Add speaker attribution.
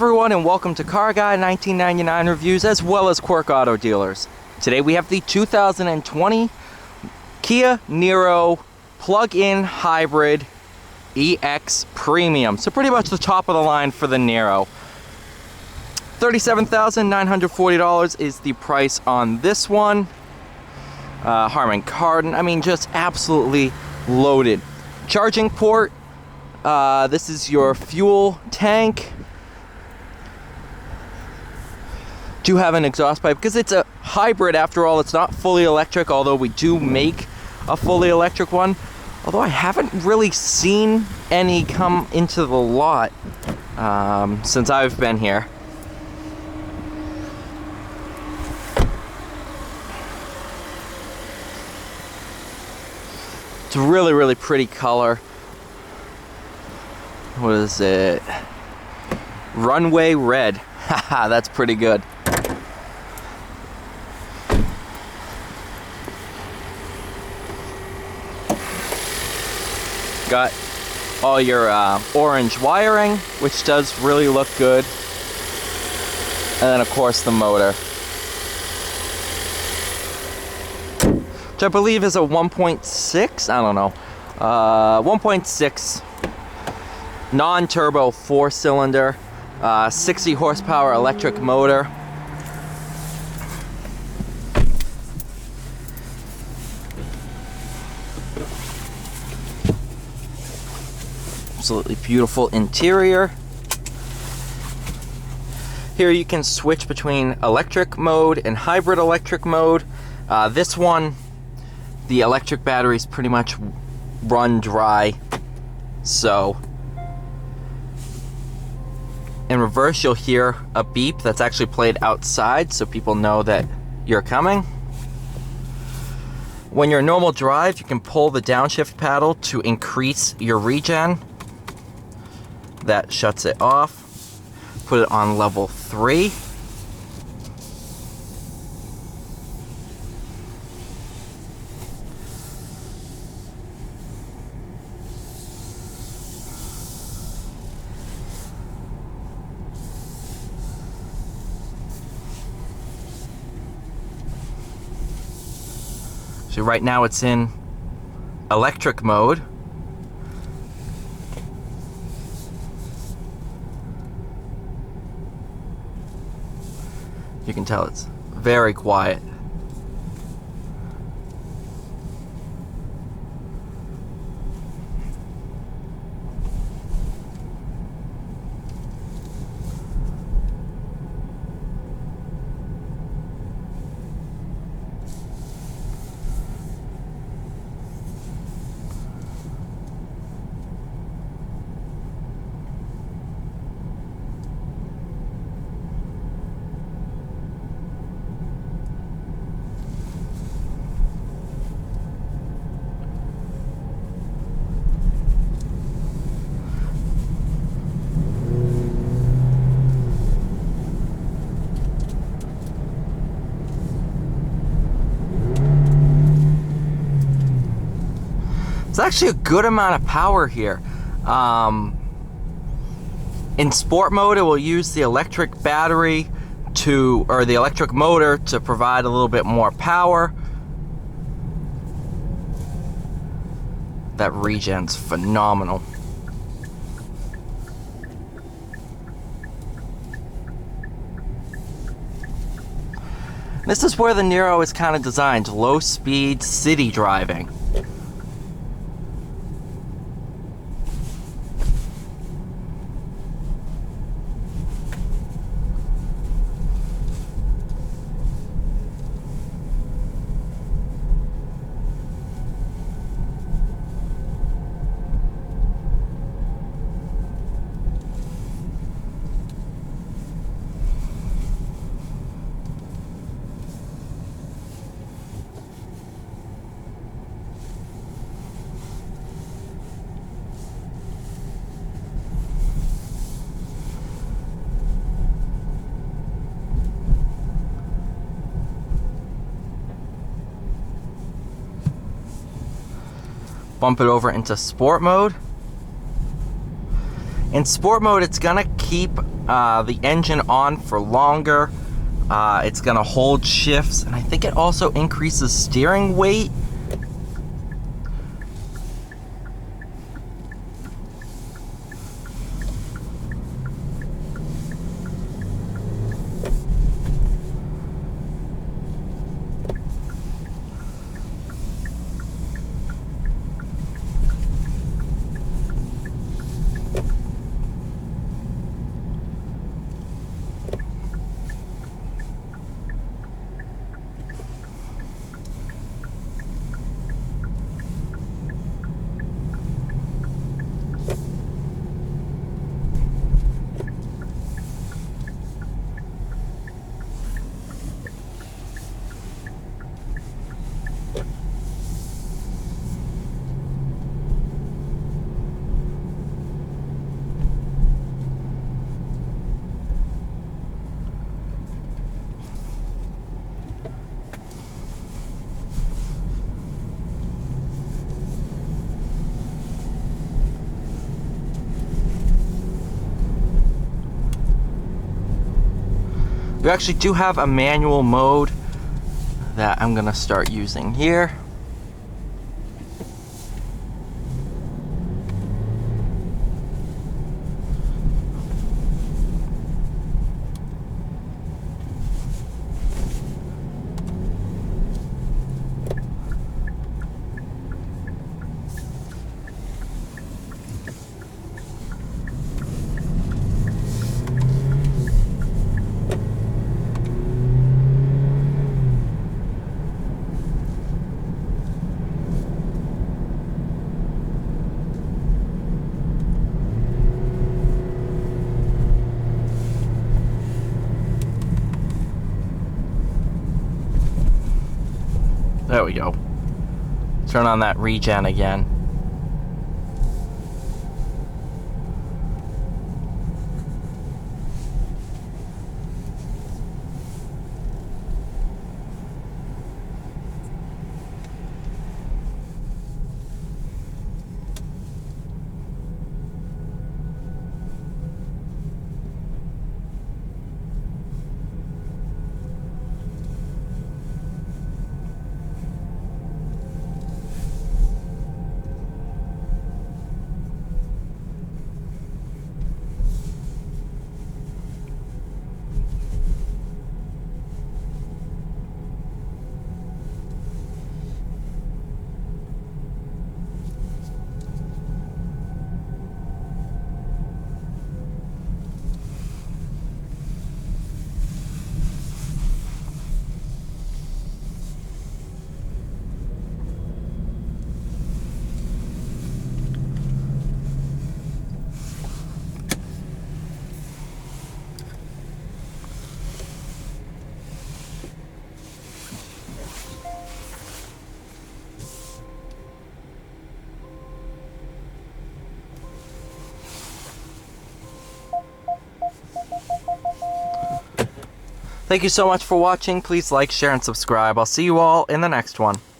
Speaker 1: everyone, and welcome to Car Guy 1999 Reviews as well as Quirk Auto Dealers. Today we have the 2020 Kia Niro plug-in hybrid EX Premium. So pretty much the top of the line for the Niro. $37,940 is the price on this one. Harman Kardon, I mean, just absolutely loaded. Charging port, this is your fuel tank. Do have an exhaust pipe because it's a hybrid after all. It's not fully electric, although we do make a fully electric one. Although I haven't really seen any come into the lot since I've been here. It's a really, really pretty color. What is it? Runway red. Haha, that's pretty good. Got all your orange wiring, which does really look good. And then, of course, the motor, which I believe is a 1.6, I don't know, 1.6 non-turbo 4-cylinder, 60 horsepower electric motor. Absolutely beautiful interior. Here you can switch between electric mode and hybrid electric mode. This one, the electric batteries pretty much run dry, so in reverse you'll hear a beep that's actually played outside so people know that you're coming. When you're in normal drive, you can pull the downshift paddle to increase your regen. That shuts it off. Put it on level 3. So right now it's in electric mode. You can tell it's very quiet. It's actually a good amount of power here. In sport mode, it will use the electric battery or the electric motor to provide a little bit more power. That regen's phenomenal. This is where the Niro is kind of designed, low speed city driving. Bump it over into sport mode. In sport mode, it's gonna keep the engine on for longer. It's gonna hold shifts, and I think it also increases steering weight. We actually do have a manual mode that I'm gonna start using here. There we go. Turn on that regen again. Thank you so much for watching. Please like, share, and subscribe. I'll see you all in the next one.